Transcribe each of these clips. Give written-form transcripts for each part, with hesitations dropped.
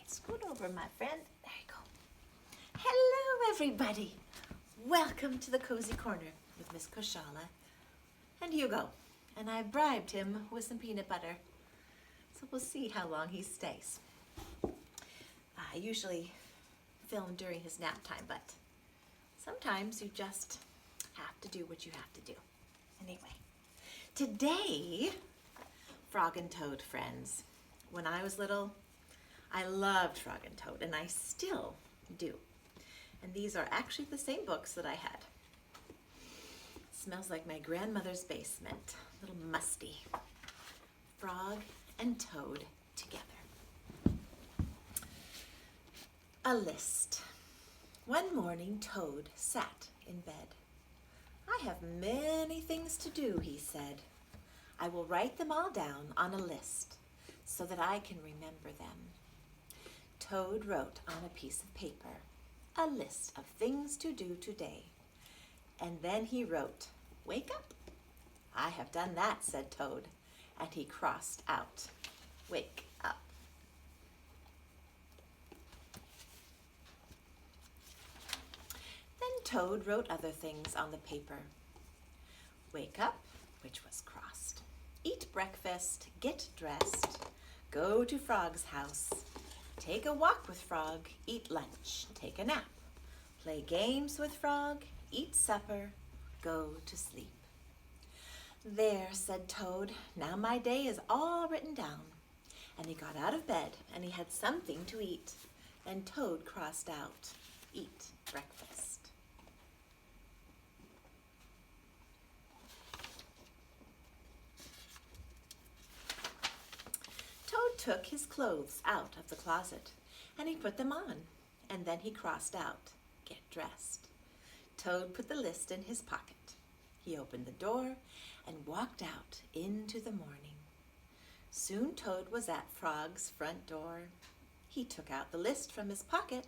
Scoot over, my friend. There you go. Hello, everybody. Welcome to the Cozy Corner with Miss Koshalla and Hugo. And I bribed him with some peanut butter. So we'll see how long he stays. I usually film during his nap time, but sometimes you just have to do what you have to do. Anyway, today, Frog and Toad friends. When I was little, I loved Frog and Toad, and I still do. And these are actually the same books that I had. Smells like my grandmother's basement. A little musty. Frog and Toad together. A list. One morning, Toad sat in bed. I have many things to do, he said. I will write them all down on a list so that I can remember them. Toad wrote on a piece of paper a list of things to do today. And then he wrote, "Wake up." "I have done that," said Toad, and he crossed out, "Wake up." Then Toad wrote other things on the paper. Wake up, which was crossed. Eat breakfast, get dressed, go to Frog's house, take a walk with Frog, eat lunch, take a nap, play games with Frog, eat supper, go to sleep. There, said Toad, now my day is all written down. And he got out of bed and he had something to eat. And Toad crossed out, eat breakfast. Toad took his clothes out of the closet and he put them on. And then he crossed out, get dressed. Toad put the list in his pocket. He opened the door and walked out into the morning. Soon Toad was at Frog's front door. He took out the list from his pocket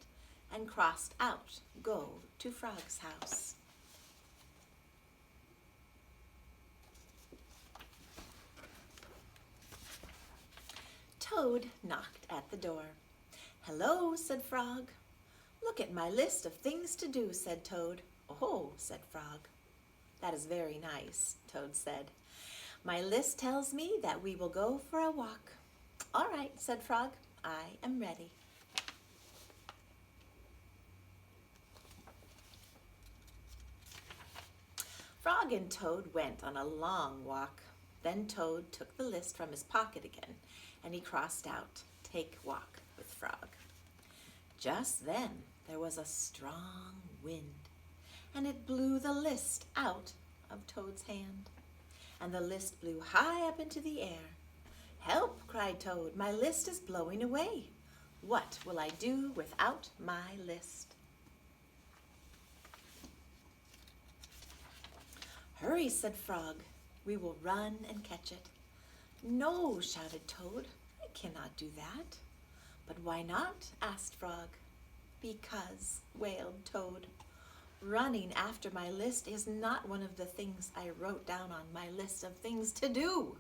and crossed out, go to Frog's house. Toad knocked at the door. "Hello," said Frog. "Look at my list of things to do," said Toad. "Oh," said Frog. "That is very nice," Toad said. "My list tells me that we will go for a walk." "All right," said Frog. "I am ready." Frog and Toad went on a long walk. Then Toad took the list from his pocket again, and he crossed out, take walk with Frog. Just then there was a strong wind, and it blew the list out of Toad's hand, and the list blew high up into the air. "Help!" cried Toad, "my list is blowing away. What will I do without my list?" "Hurry," said Frog, "we will run and catch it." "No," shouted Toad, "I cannot do that." "But why not?" asked Frog. "Because," wailed Toad, "running after my list is not one of the things I wrote down on my list of things to do."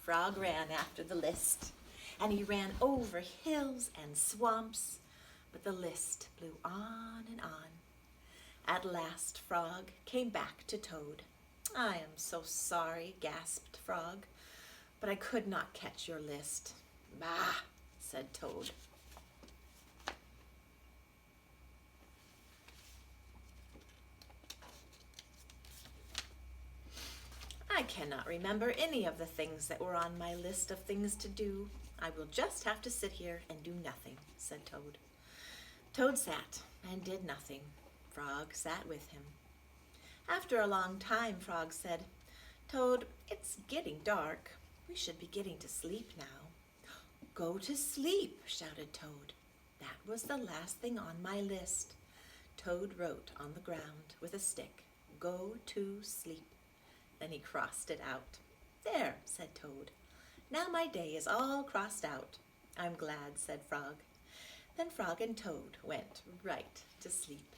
Frog ran after the list, and he ran over hills and swamps, but the list blew on and on. At last Frog came back to Toad. "I am so sorry," gasped Frog, "but I could not catch your list." "Bah," said Toad. "I cannot remember any of the things that were on my list of things to do. I will just have to sit here and do nothing," said Toad. Toad sat and did nothing. Frog sat with him. After a long time, Frog said, "Toad, it's getting dark. We should be getting to sleep now." "Go to sleep," shouted Toad. "That was the last thing on my list." Toad wrote on the ground with a stick, "Go to sleep." Then he crossed it out. "There," said Toad. "Now my day is all crossed out." "I'm glad," said Frog. Then Frog and Toad went right to sleep.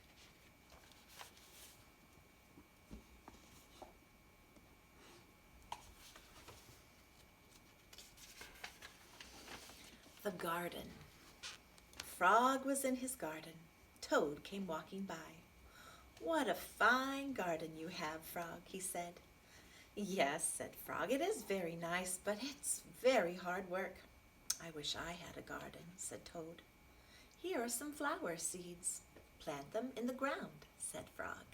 The garden. Frog was in his garden. Toad came walking by. "What a fine garden you have, Frog," he said. "Yes," said Frog, "it is very nice, but it's very hard work." "I wish I had a garden," said Toad. "Here are some flower seeds. Plant them in the ground," said Frog.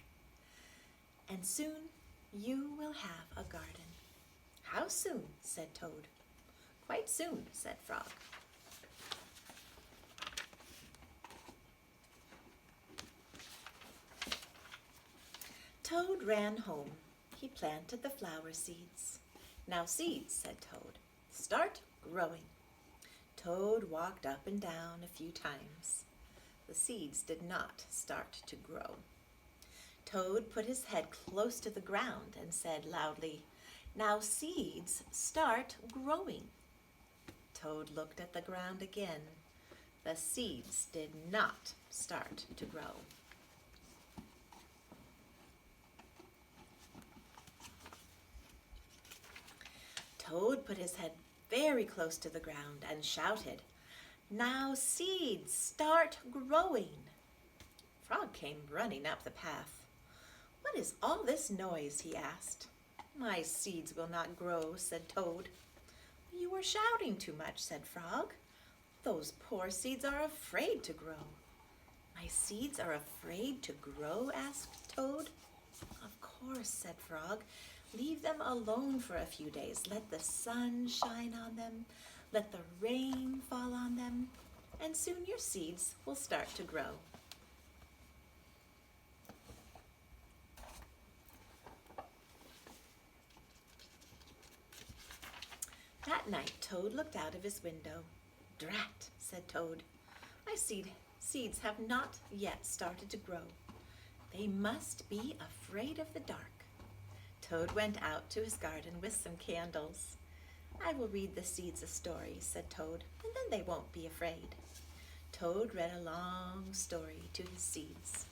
"And soon you will have a garden." "How soon?" said Toad. "Quite soon," said Frog. Toad ran home. He planted the flower seeds. "Now seeds," said Toad, "start growing." Toad walked up and down a few times. The seeds did not start to grow. Toad put his head close to the ground and said loudly, "Now seeds, start growing." Toad looked at the ground again. The seeds did not start to grow. Toad put his head very close to the ground and shouted, "Now seeds, start growing." Frog came running up the path. "What is all this noise?" he asked. "My seeds will not grow," said Toad. "You are shouting too much," said Frog. "Those poor seeds are afraid to grow." "My seeds are afraid to grow?" asked Toad. "Of course," said Frog. "Leave them alone for a few days. Let the sun shine on them. Let the rain fall on them. And soon your seeds will start to grow." That night Toad looked out of his window. "Drat," said Toad. "My seeds have not yet started to grow. They must be afraid of the dark." Toad went out to his garden with some candles. "I will read the seeds a story," said Toad, "and then they won't be afraid." Toad read a long story to his seeds.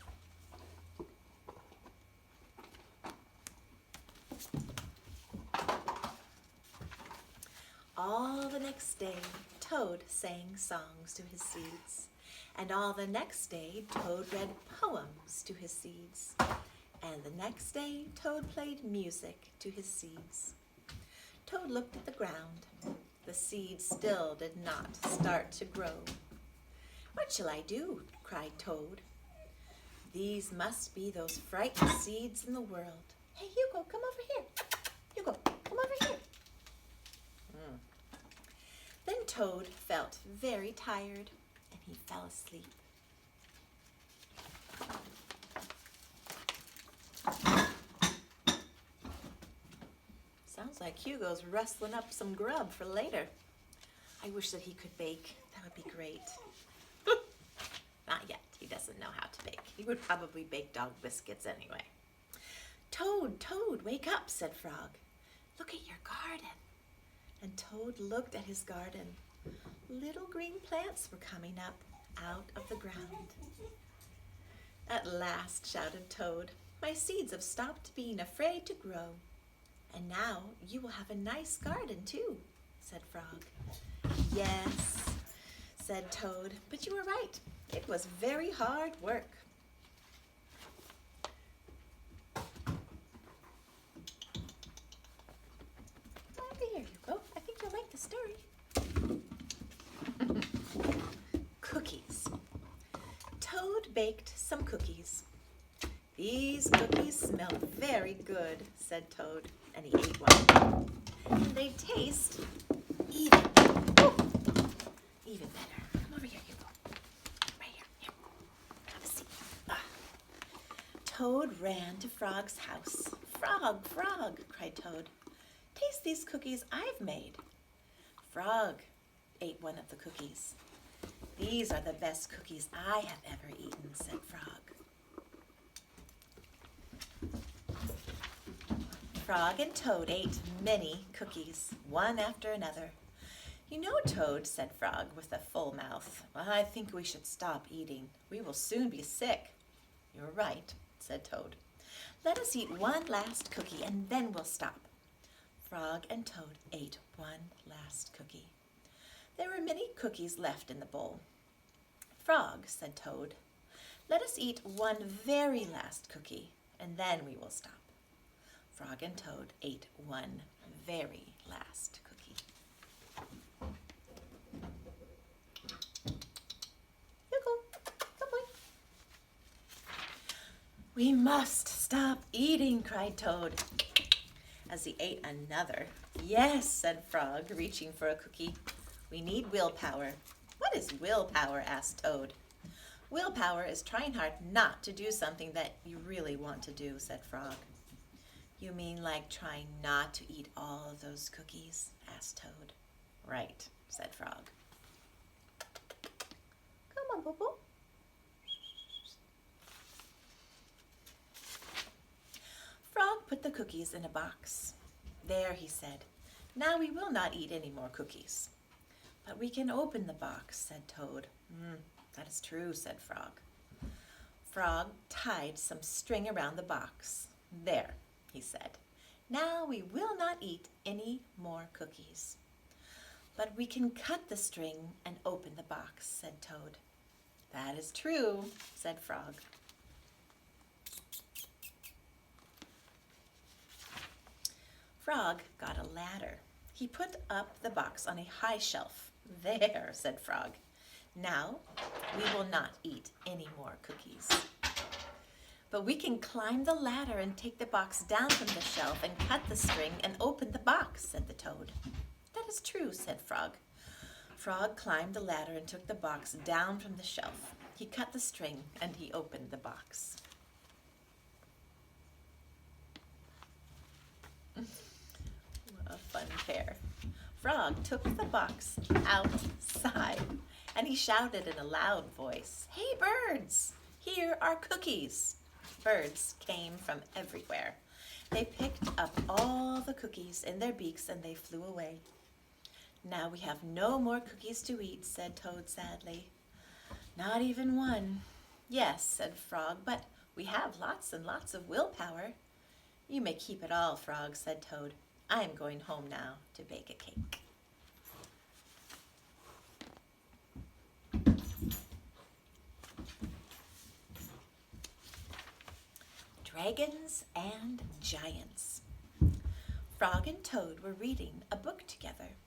All the next day, Toad sang songs to his seeds. And all the next day, Toad read poems to his seeds. And the next day, Toad played music to his seeds. Toad looked at the ground. The seeds still did not start to grow. "What shall I do?" cried Toad. "These must be those frightened seeds in the world." "Hey, Hugo, come over here. Hugo, come over here." Then Toad felt very tired and he fell asleep. Sounds like Hugo's rustling up some grub for later. I wish that he could bake. That would be great. Not yet. He doesn't know how to bake. He would probably bake dog biscuits anyway. "Toad, Toad, wake up," said Frog. "Look at your garden." And Toad looked at his garden. Little green plants were coming up out of the ground. "At last," shouted Toad, "my seeds have stopped being afraid to grow. And now you will have a nice garden too," said Frog. "Yes," said Toad, "but you were right. It was very hard work." Over here you go. I think you'll like the story. Cookies. Toad baked some cookies. "These cookies smell very good," said Toad, and he ate one. "And they taste even better." Come over here, Hugo. Right here. Here. Have a seat. Toad ran to Frog's house. "Frog, Frog," cried Toad. "Taste these cookies I've made." Frog ate one of the cookies. "These are the best cookies I have ever eaten," said Frog. Frog and Toad ate many cookies, one after another. "You know, Toad," said Frog with a full mouth, "I think we should stop eating. We will soon be sick." "You're right," said Toad. "Let us eat one last cookie and then we'll stop." Frog and Toad ate one last cookie. There were many cookies left in the bowl. "Frog," said Toad, "let us eat one very last cookie, and then we will stop." Frog and Toad ate one very last cookie. Hugo, good boy. "We must stop eating," cried Toad, as he ate another. "Yes," said Frog, reaching for a cookie. "We need willpower." "What is willpower?" asked Toad. "Willpower is trying hard not to do something that you really want to do," said Frog. "You mean like trying not to eat all of those cookies?" asked Toad. "Right," said Frog. "Come on, Boo-Boo." Frog put the cookies in a box. "There," he said. "Now we will not eat any more cookies." "But we can open the box," said Toad. "That is true," said Frog. Frog tied some string around the box. "There," he said. "Now we will not eat any more cookies." "But we can cut the string and open the box," said Toad. "That is true," said Frog. Frog got a ladder. He put up the box on a high shelf. "There," said Frog. "Now we will not eat any more cookies." "But we can climb the ladder and take the box down from the shelf and cut the string and open the box," said the Toad. "That is true," said Frog. Frog climbed the ladder and took the box down from the shelf. He cut the string and he opened the box. What a fun pair. Frog took the box outside and he shouted in a loud voice, "Hey birds, here are cookies." Birds came from everywhere. They picked up all the cookies in their beaks and they flew away. "Now we have no more cookies to eat," said Toad sadly. "Not even one." "Yes," said Frog, "but we have lots and lots of willpower." "You may keep it all, Frog," said Toad. "I am going home now to bake a cake." Dragons and Giants. Frog and Toad were reading a book together.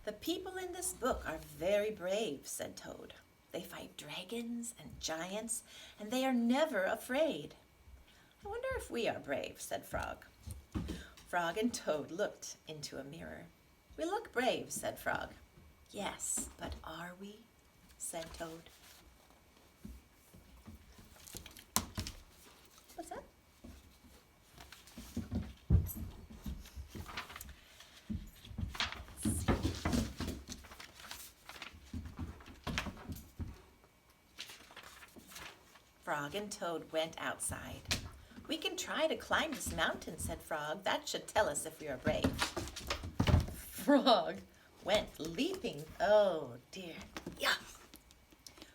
"The people in this book are very brave," said Toad. "They fight dragons and giants, and they are never afraid." "I wonder if we are brave," said Frog. Frog and Toad looked into a mirror. "We look brave," said Frog. "Yes, but are we?" said Toad. What's that? Frog and Toad went outside. "We can try to climb this mountain," said Frog. "That should tell us if we are brave." Frog went leaping, oh dear, yeah,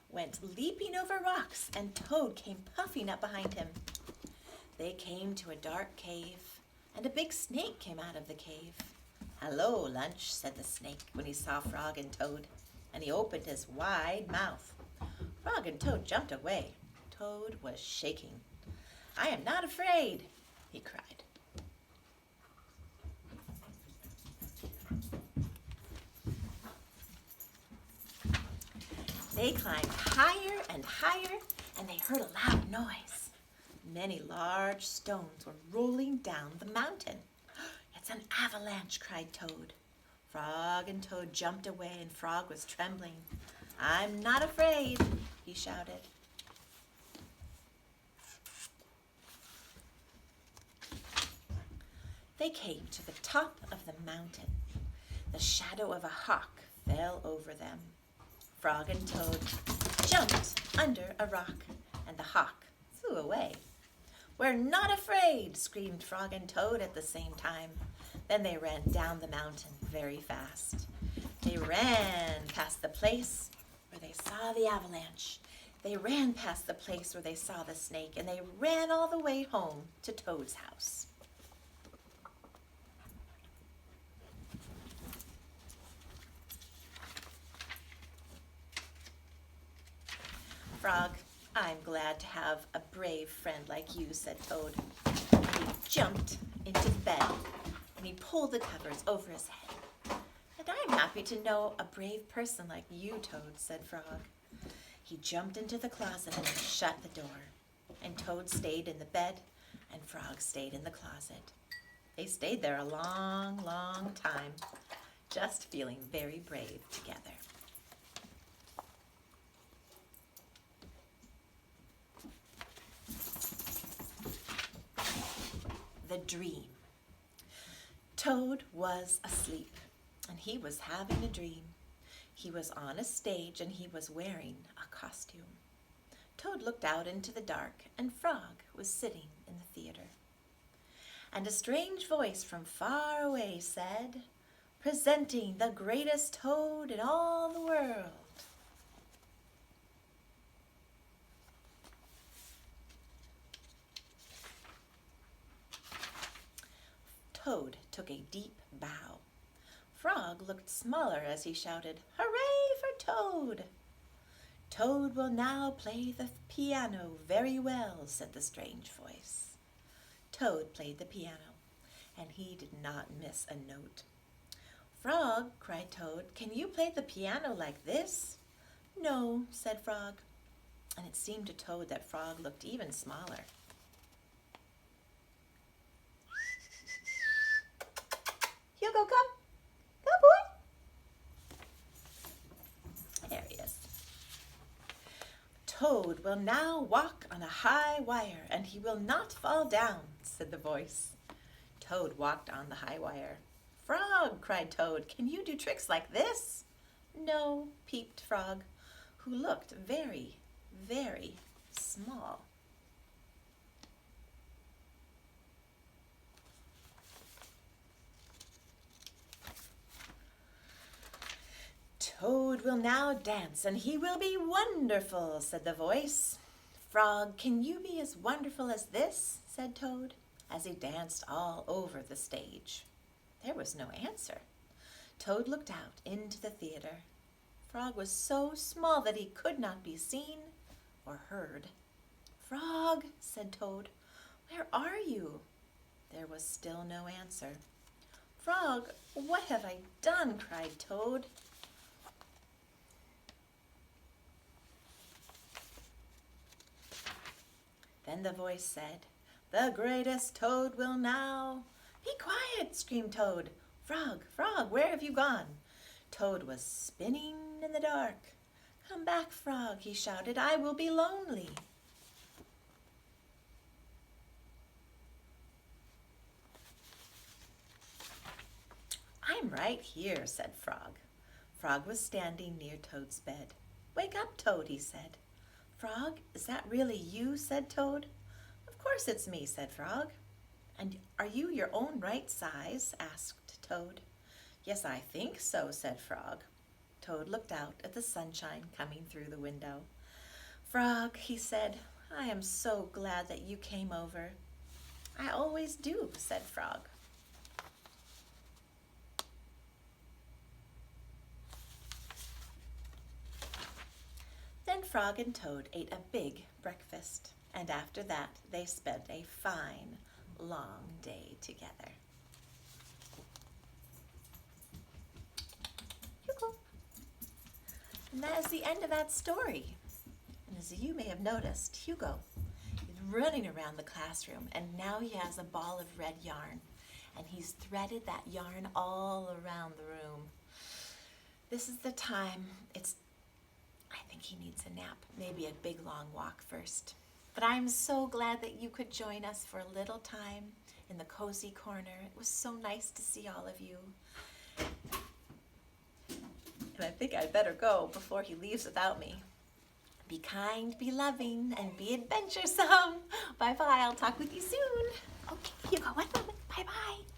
went leaping over rocks, and Toad came puffing up behind him. They came to a dark cave, and a big snake came out of the cave. "Hello, Lunch," said the snake when he saw Frog and Toad, and he opened his wide mouth. Frog and Toad jumped away. Toad was shaking. "I am not afraid," he cried. They climbed higher and higher, and they heard a loud noise. Many large stones were rolling down the mountain. "It's an avalanche," cried Toad. Frog and Toad jumped away, and Frog was trembling. "I'm not afraid," he shouted. They came to the top of the mountain. The shadow of a hawk fell over them. Frog and Toad jumped under a rock, and the hawk flew away. "We're not afraid," screamed Frog and Toad at the same time. Then they ran down the mountain very fast. They ran past the place where they saw the avalanche. They ran past the place where they saw the snake, and they ran all the way home to Toad's house. Frog. I'm glad to have a brave friend like you, said Toad. And he jumped into the bed and he pulled the covers over his head. And I'm happy to know a brave person like you, Toad, said Frog. He jumped into the closet and shut the door. And Toad stayed in the bed and Frog stayed in the closet. They stayed there a long, long time, just feeling very brave together. The dream. Toad was asleep, and he was having a dream. He was on a stage, and he was wearing a costume. Toad looked out into the dark, and Frog was sitting in the theater. And a strange voice from far away said, "Presenting the greatest Toad in all the world." Toad took a deep bow. Frog looked smaller as he shouted, "Hooray for Toad!" "Toad will now play the piano very well," said the strange voice. Toad played the piano, and he did not miss a note. "Frog," cried Toad, "can you play the piano like this?" "No," said Frog, and it seemed to Toad that Frog looked even smaller. Hugo, come. Come, boy. There he is. "Toad will now walk on a high wire, and he will not fall down," said the voice. Toad walked on the high wire. "Frog," cried Toad, "can you do tricks like this?" "No," peeped Frog, who looked very, very small. "Toad will now dance, and he will be wonderful," said the voice. "Frog, can you be as wonderful as this?" said Toad, as he danced all over the stage. There was no answer. Toad looked out into the theater. Frog was so small that he could not be seen or heard. "Frog," said Toad, "where are you?" There was still no answer. "Frog, what have I done?" cried Toad. Then the voice said, "The greatest Toad will now—" "Be quiet!" screamed Toad. "Frog, Frog, where have you gone?" Toad was spinning in the dark. "Come back, Frog," he shouted, "I will be lonely." "I'm right here," said Frog. Frog was standing near Toad's bed. "Wake up, Toad," he said. "Frog, is that really you?" said Toad. "Of course it's me," said Frog. "And are you your own right size?" asked Toad. "Yes, I think so," said Frog. Toad looked out at the sunshine coming through the window. "Frog," he said, "I am so glad that you came over." "I always do," said Frog. Then Frog and Toad ate a big breakfast, and after that they spent a fine, long day together. Hugo. And that is the end of that story. And as you may have noticed, Hugo is running around the classroom, and now he has a ball of red yarn, and he's threaded that yarn all around the room. This is the time. I think he needs a nap, maybe a big long walk first. But I'm so glad that you could join us for a little time in the cozy corner. It was so nice to see all of you. And I think I'd better go before he leaves without me. Be kind, be loving, and be adventuresome. Bye-bye. I'll talk with you soon. Okay, Hugo, one moment. Bye-bye.